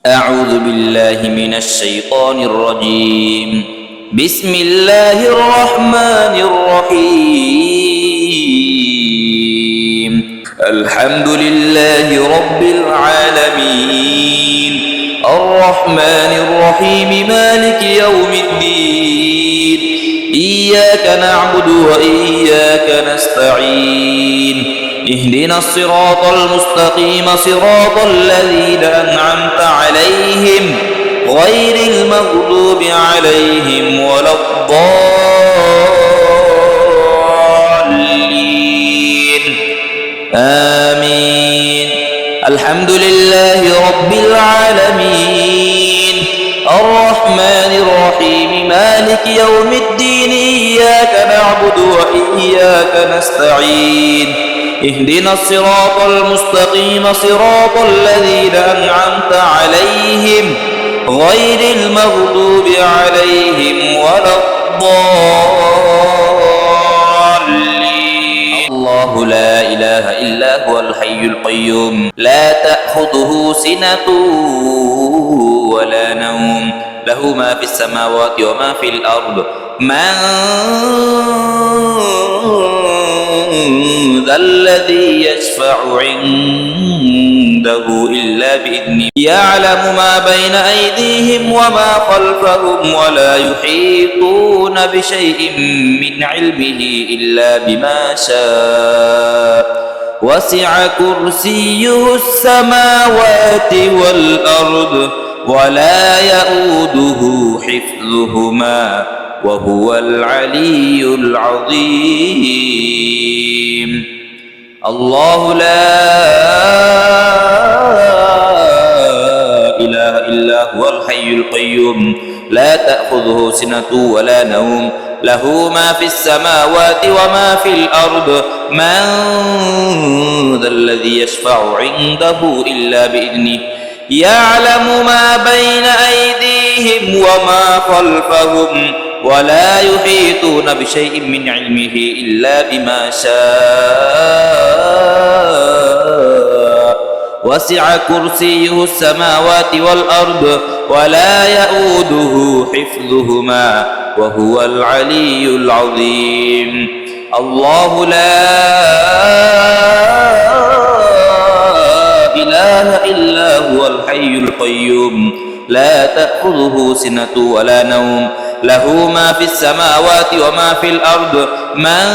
أعوذ بالله من الشيطان الرجيم. بسم الله الرحمن الرحيم. الحمد لله رب العالمين الرحمن الرحيم مالك يوم الدين إياك نعبد وإياك نستعين اهدنا الصراط المستقيم صراط الذين أنعمت عليهم غير المغضوب عليهم ولا الضالين آمين. الحمد لله رب العالمين الرحمن الرحيم مالك يوم الدين إياك نعبد وإياك نستعين اهدنا الصراط المستقيم صراط الذين أنعمت عليهم غير المغضوب عليهم ولا الضالين. الله لا إله إلا هو الحي القيوم لا تأخذه سنة ولا نوم له ما في السماوات وما في الأرض من ذا الذي يشفع عنده إلا بإذنه يعلم ما بين أيديهم وما خلفهم ولا يحيطون بشيء من علمه إلا بما شاء وسع كرسيه السماوات والأرض ولا يؤوده حفظهما وهو العلي العظيم. الله لا إله إلا هو الحي القيوم لا تأخذه سنة ولا نوم له ما في السماوات وما في الأرض من ذا الذي يشفع عنده إلا بإذنه يعلم ما بين أيديهم وما خلفهم ولا يحيطون بشيء من علمه إلا بما شاء وسع كرسيه السماوات والأرض ولا يؤوده حفظهما وهو العلي العظيم. الله لا إله إلا هو الحي القيوم لا تأخذه سنة ولا نوم له ما في السماوات وما في الأرض من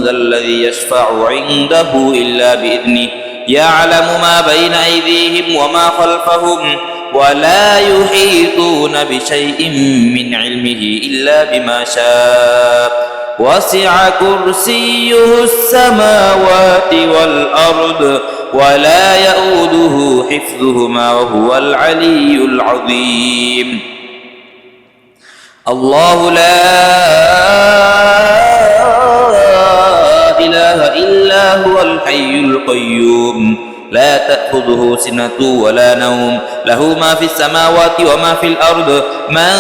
ذا الذي يشفع عنده إلا بإذنه يعلم ما بين أيديهم وما خلفهم ولا يحيطون بشيء من علمه إلا بما شاء وسع كرسيه السماوات والأرض ولا يؤوده حفظهما وهو العلي العظيم. الله لا إله إلا هو الحي القيوم لا تأخذه سنة ولا نوم له ما في السماوات وما في الأرض من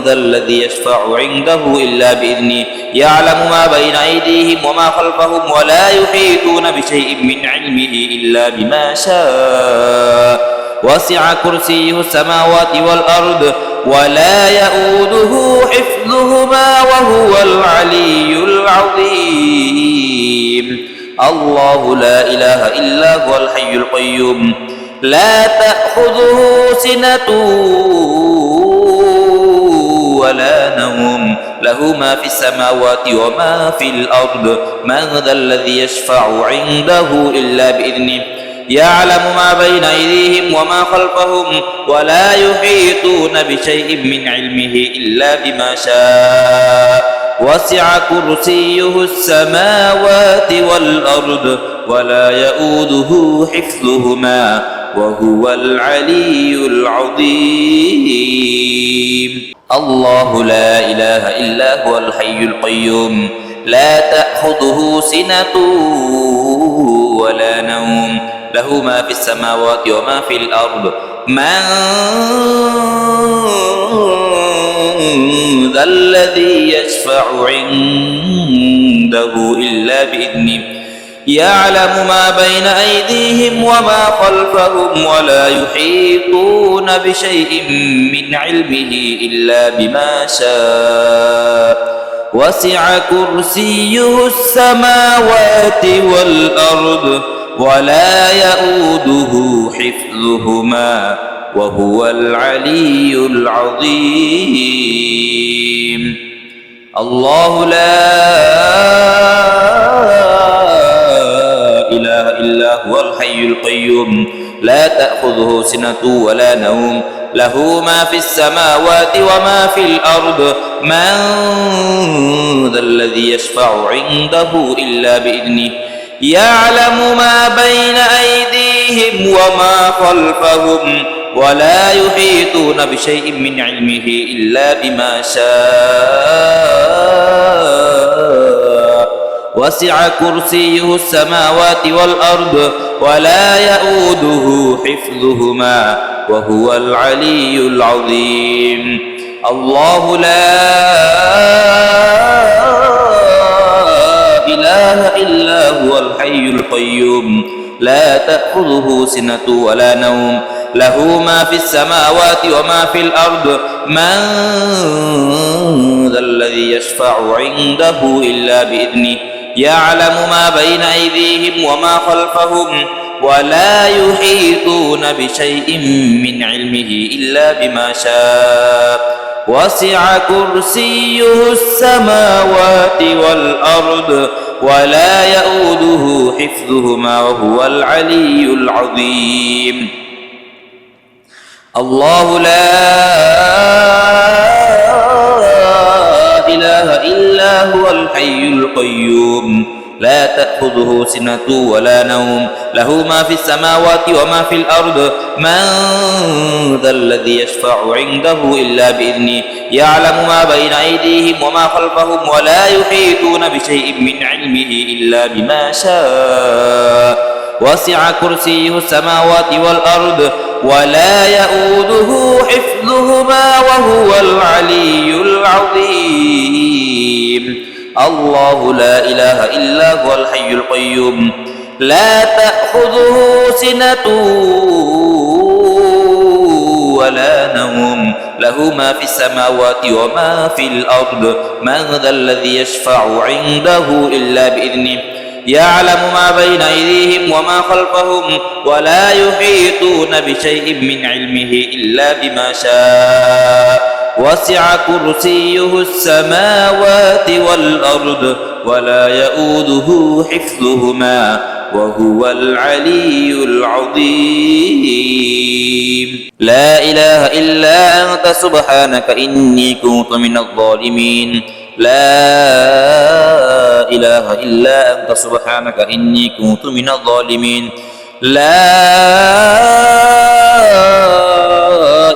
ذا الذي يشفع عنده إلا بإذنه يعلم ما بين أيديهم وما خلفهم ولا يحيطون بشيء من علمه إلا بما شاء وسع كرسيه السماوات والأرض ولا يؤوده حفظهما وهو العلي العظيم. الله لا إله إلا هو الحي القيوم لا تأخذه سنة ولا نوم له ما في السماوات وما في الأرض من ذا الذي يشفع عنده إلا بإذنه يعلم ما بين أيديهم وما خلفهم ولا يحيطون بشيء من علمه إلا بما شاء وسع كرسيه السماوات والأرض ولا يؤوده حفظهما وهو العلي العظيم. الله لا إله إلا هو الحي القيوم لا تأخذه سنة ولا نوم له ما في السماوات وما في الأرض من ذا الذي يشفع عنده إلا بإذنه يعلم ما بين أيديهم وما خلفهم ولا يحيطون بشيء من علمه إلا بما شاء وسع كرسيه السماوات والأرض ولا يؤوده حفظهما وهو العلي العظيم الله لا إله إلا هو الحي القيوم لا تأخذه سنة ولا نوم له ما في السماوات وما في الأرض من ذا الذي يشفع عنده إلا بإذنه يعلم ما بين أيديهم وما خلفهم ولا يحيطون بشيء من علمه إلا بما شاء وسع كرسيه السماوات والأرض ولا يؤوده حفظهما وهو العلي العظيم الله لا إله إلا هو الحي القيوم لا تأخذه سنة ولا نوم له ما في السماوات وما في الأرض من ذا الذي يشفع عنده إلا بإذنه يعلم ما بين أيديهم وما خلفهم ولا يحيطون بشيء من علمه إلا بما شاء وسع كرسيه السماوات والأرض ولا يؤوده حفظهما وهو العلي العظيم الله لا إله إلا هو الحي القيوم لا تأخذه سنة ولا نوم له ما في السماوات وما في الأرض من ذا الذي يشفع عنده إلا بإذنه يعلم ما بين أيديهم وما خلفهم ولا يحيطون بشيء من علمه إلا بما شاء وسع كرسيه السماوات والأرض ولا يؤوده حفظهما وهو العلي العظيم الله لا إله إلا هو الحي القيوم لا تأخذه سنة ولا نوم له ما في السماوات وما في الأرض من ذا الذي يشفع عنده إلا بإذنه يعلم ما بين أيديهم وما خلفهم ولا يحيطون بشيء من علمه إلا بما شاء وسع كرسيه السماوات والأرض ولا يؤوده حفظهما وهو العلي العظيم لا إله إلا أنت سبحانك إني كنت من الظالمين لا إله إلا أنت سبحانك إني كنت من الظالمين لا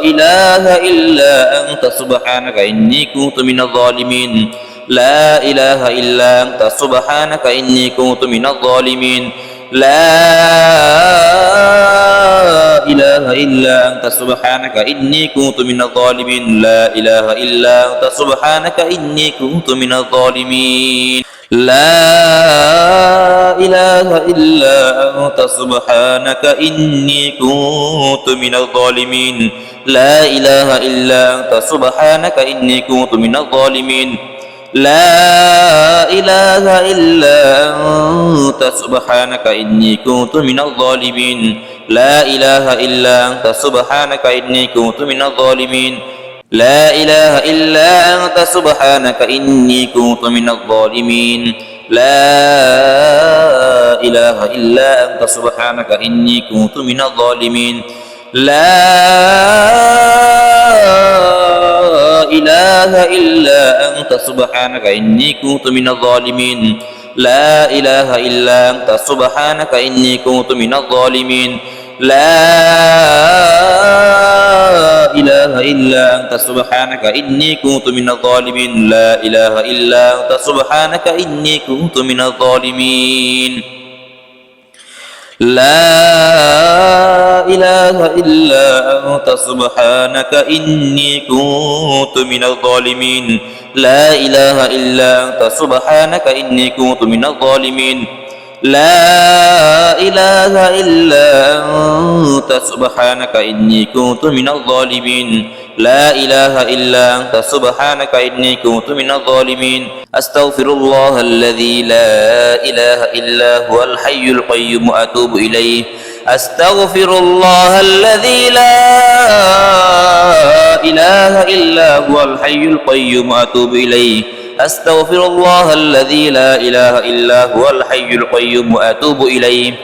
إله إلا أنت سبحانك إني كنت من الظالمين لا إله إلا أنت سبحانك إني كنت من الظالمين لا إله إلا أنت سبحانك إني كنت من الظالمين لا إله إلا أنت سبحانك إني كنت من الظالمين لا إله إلا أنت سبحانك إني كنت من الظالمين لا إله إلا أنت سبحانك إني كنت من الظالمين لا إله إلا أنت سبحانك إني كنت من الظالمين لا إله إلا أنت سبحانك إني كنت من الظالمين لا إله إلا أنت سبحانك إني كنت من الظالمين لا إله إلا أنت سبحانك إني كنت من الظالمين لا إله إلا أنت سبحانك إني كنت من الظالمين لا إله إلا أنت سبحانك إني كنت من الظالمين لا إله إلا أنت سبحانك إني كنت من الظالمين لا إله إلا أنت سبحانك إني كنت من الظالمين لا إله إلا أنت سبحانك إني كنت من الظالمين لا إله إلا أنت سبحانك إني كنت من الظالمين لا إله إلا أنت سبحانك إني كنت من الظالمين لا إله إلا أنت سبحانك إني كنت من الظالمين أستغفر الله الذي لا إله إلا هو الحي القيوم وأتوب إليه أستغفر الله الذي لا إله إلا هو الحي القيوم وأتوب إليه أستغفر الله الذي لا إله إلا هو الحي القيوم وأتوب إليه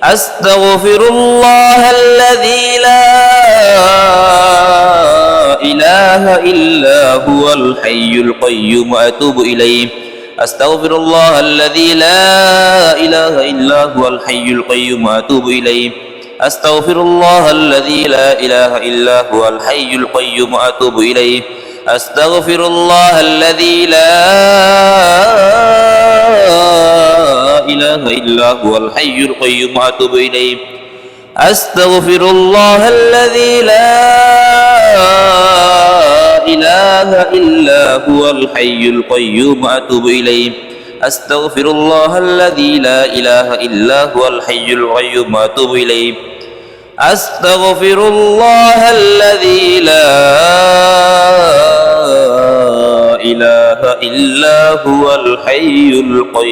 أستغفر الله الذي لا إله إلا هو الحي القيوم وأتوب إليه أستغفر الله الذي لا إله إلا هو الحي القيوم وأتوب إليه أستغفر الله الذي لا إله إلا هو الحي القيوم وأتوب إليه أستغفر الله الذي لا إله إلا هو الحي القيوم وأتوب إليه أستغفر الله الذي لا إله إلا هو الحي القيوم وأتوب إليه أستغفر الله الذي لا إله إلا هو الحي القيوم وأتوب إليه أستغفر الله الذي لا إله إلا هو الحي القيوم وأتوب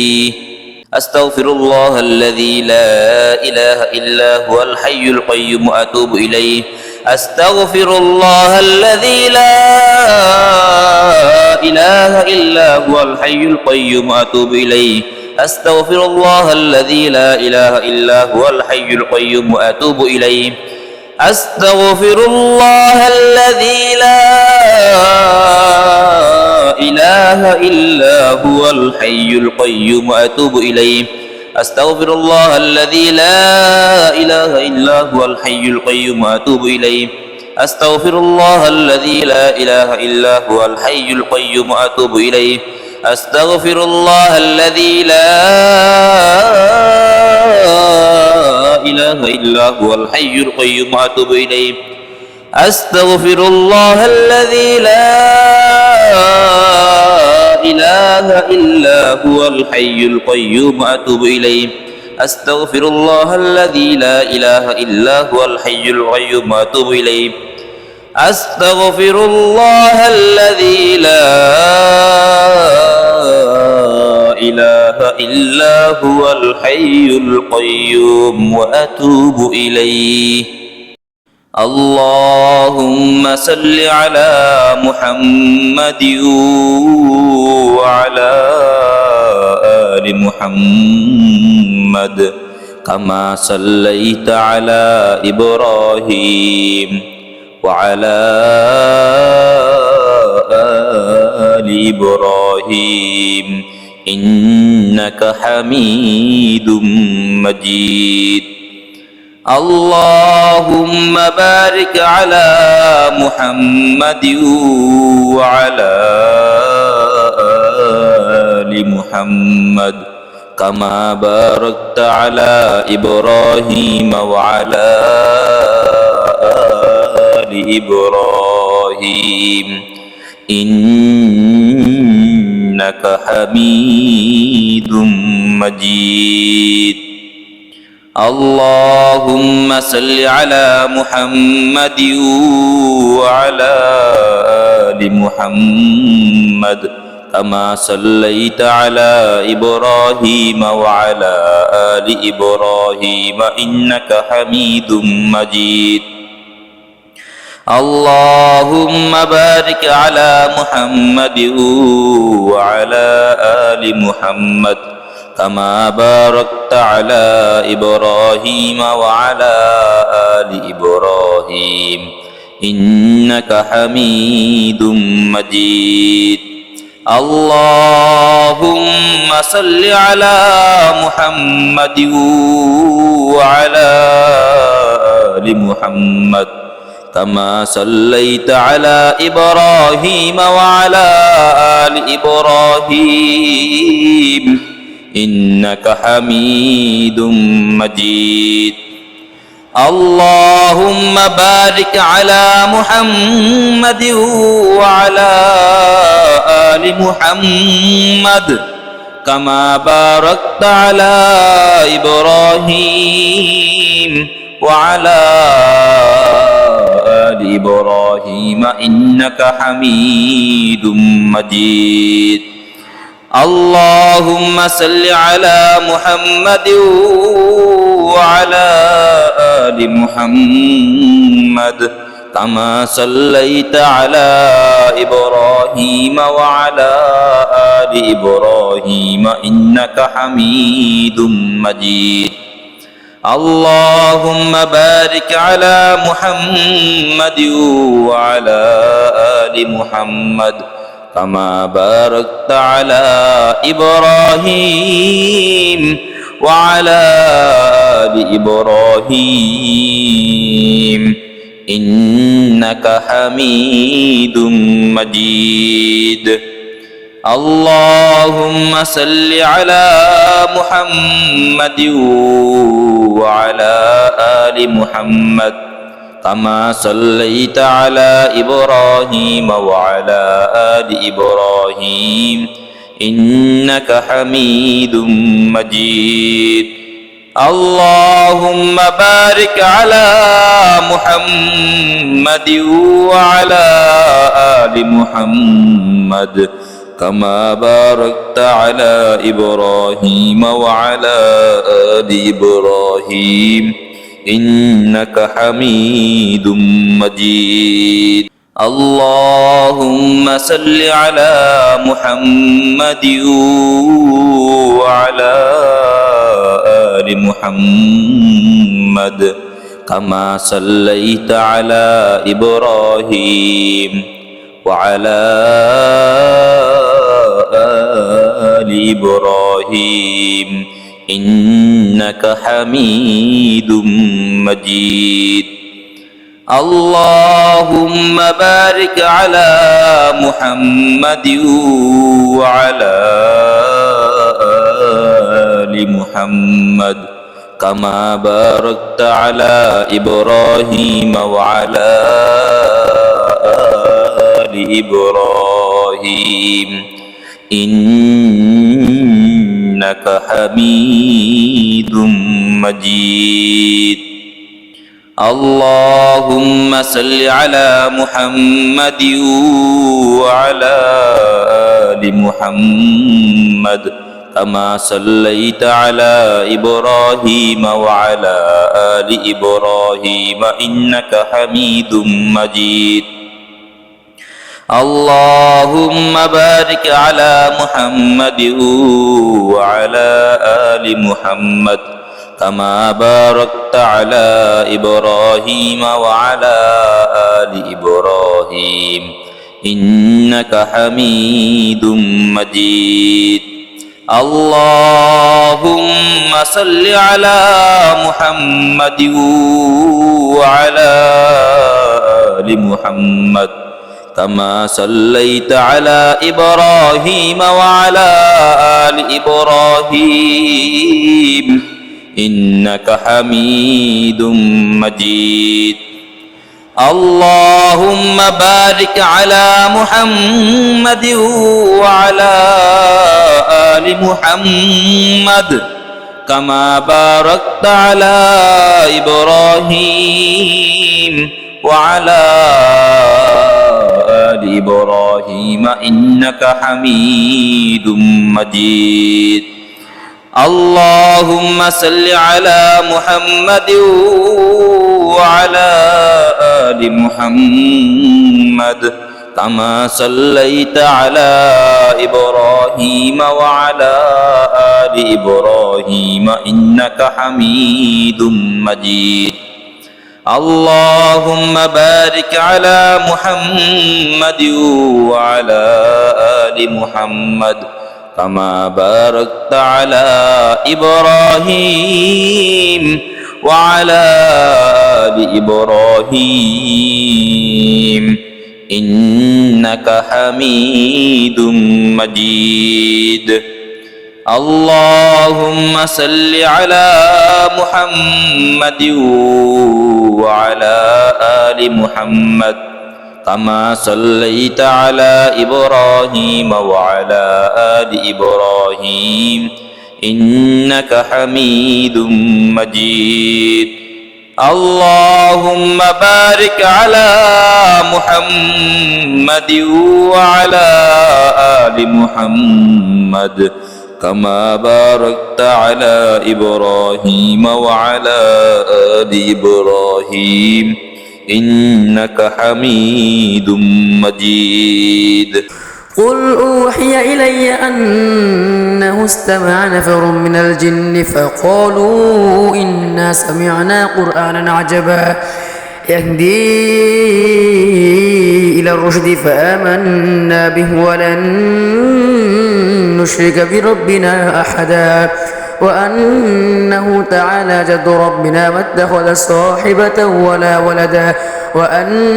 إليه أستغفر الله الذي لا إله إلا هو الحي القيوم وأتوب إليه أستغفر الله الذي لا إله إلا هو الحي القيوم وأتوب إليه أستغفر الله الذي لا إله إلا هو الحي القيوم وأتوب إليه أستغفر الله الذي لا إله إلا هو الحي القيوم وأتوب إليه أستغفر الله الذي لا إله إلا هو الحي القيوم وأتوب إليه أستغفر الله الذي لا إله إلا هو الحي القيوم وأتوب إليه أستغفر الله الذي لا إله إلا هو الحي القيوم وأتوب إليه أستغفر الله الذي لا إله إلا هو الحي القيوم وأتوب إليه أستغفر الله الذي لا إله إلا هو الحي القيوم وأتوب إليه أستغفر الله الذي لا إله إلا هو الحي القيوم وأتوب إليه اللهم صل على محمد وعلى آل محمد كما صليت على إبراهيم وعلى آل إبراهيم إنك حميد مجيد اللهم بارك على محمد وعلى آل محمد كما باركت على إبراهيم وعلى آل إبراهيم إنك حميد مجيد اللهم صل على محمد وعلى آل محمد كما صليت على إبراهيم وعلى آل إبراهيم إنك حميد مجيد اللهم بارك على محمد وعلى آل محمد كما باركت على إبراهيم وعلى آل إبراهيم إنك حميد مجيد اللهم صل على محمد وعلى آل محمد كما صليت على إبراهيم وعلى آل إبراهيم إنك حميد مجيد اللهم بارك على محمد وعلى آل محمد كما باركت على إبراهيم وعلى آل إبراهيم إنك حميد مجيد اللهم صل على محمد وعلى آل محمد كما صليت على إبراهيم وعلى آل إبراهيم إنك حميد مجيد اللهم بارك على محمد وعلى آل محمد كما باركت على إبراهيم وعلى آل إبراهيم إنك حميد مجيد اللهم صل على محمد وعلى آل محمد كما صليت على إبراهيم وعلى آل إبراهيم إنك حميد مجيد اللهم بارك على محمد وعلى آل محمد كما باركت على إبراهيم وعلى آل إبراهيم إنك حميد مجيد اللهم صل على محمد وعلى آل محمد كما صليت على إبراهيم وعلى آل إبراهيم إنك حميد مجيد اللهم بارك على محمد وعلى آل محمد كما باركت على إبراهيم وعلى آل إبراهيم إنك حميد مجيد اللهم صل على محمد وعلى آل محمد كما صليت على إبراهيم وعلى آل إبراهيم إنك حميد مجيد اللهم بارك على محمد وعلى آل محمد كما باركت على إبراهيم وعلى آل إبراهيم إنك حميد مجيد اللهم صل على محمد وعلى آل محمد كما صليت على إبراهيم وعلى آل إبراهيم إنك حميد مجيد اللهم بارك على محمد وعلى آل محمد كما باركت على إبراهيم وعلى آل إبراهيم إنك حميد مجيد اللهم صل على محمد وعلى آل محمد كما صليت على إبراهيم وعلى آل إبراهيم إنك حميد مجيد اللهم بارك على محمد وعلى آل محمد كما باركت على إبراهيم وعلى آل إبراهيم إنك حميد مجيد اللهم صل على محمد وعلى آل محمد كما صليت على إبراهيم وعلى آل إبراهيم إنك حميد مجيد اللهم بارك على محمد وعلى آل محمد كما باركت على إبراهيم وعلى آل إبراهيم إنك حميد مجيد قل أوحي إلي أنه استمع نفر من الجن فقالوا إنا سمعنا قرآنا عجبا يهدي إلى الرشد فآمنا به ولن نشرك بربنا أحدا وأنه تعالى جد ربنا ما اتخذ صاحبة ولا ولدا وأنه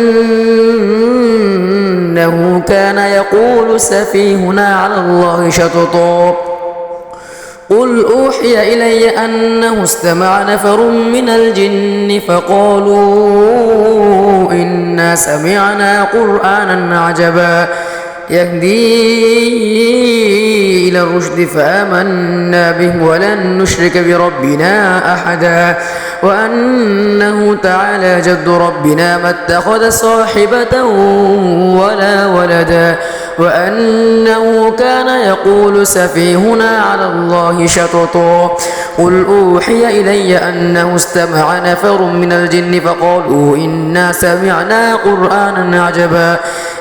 كان يقول سفيهنا على الله شططا قل أوحي إلي أنه استمع نفر من الجن فقالوا إنا سمعنا قرآنا عجبا يهدي إلى الرشد فآمنا به ولن نشرك بربنا أحدا وأنه تعالى جد ربنا ما اتخذ صاحبة ولا ولدا وأنه كان يقول سفيهنا على الله شططا قل أوحي إلي أنه استمع نفر من الجن فقالوا إنا سمعنا قرآنا عجبا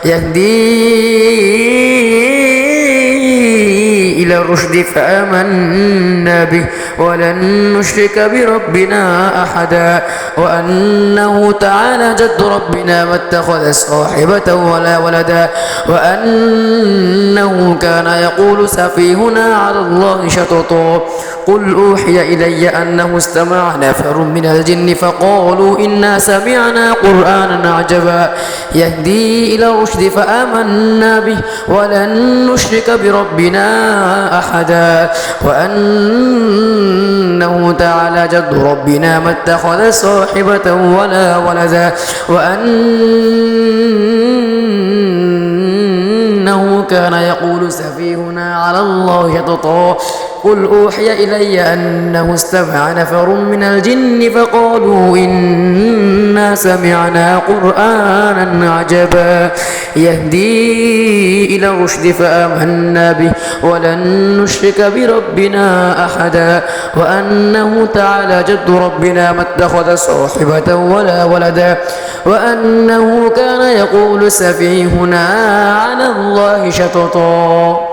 يهدي إلى الرشد فآمنا به ولن نشرك بربنا أحدا وأنه تعالى جد ربنا ما اتخذ صاحبة ولا ولدا وأنه كان يقول سفيهنا على الله شططا قل أوحي إلي أنه استمع نفر من الجن فقالوا إنا سمعنا قرآنا عجبا يهدي إلى الرشد فآمنا به ولن نشرك بربنا أحدا وأنه تعالى جد ربنا ما اتخذ صاحبة ولا ولدا وأنه كان يقول سفيهنا على الله شططا قل أوحي إلي أنه استمع نفر من الجن فقالوا إنا سمعنا قرآنا عجبا يهدي إلى الرشد فآمنا به ولن نشرك بربنا أحدا وأنه تعالى جد ربنا ما اتخذ صاحبة ولا ولدا وأنه كان يقول سفيهنا على الله شططا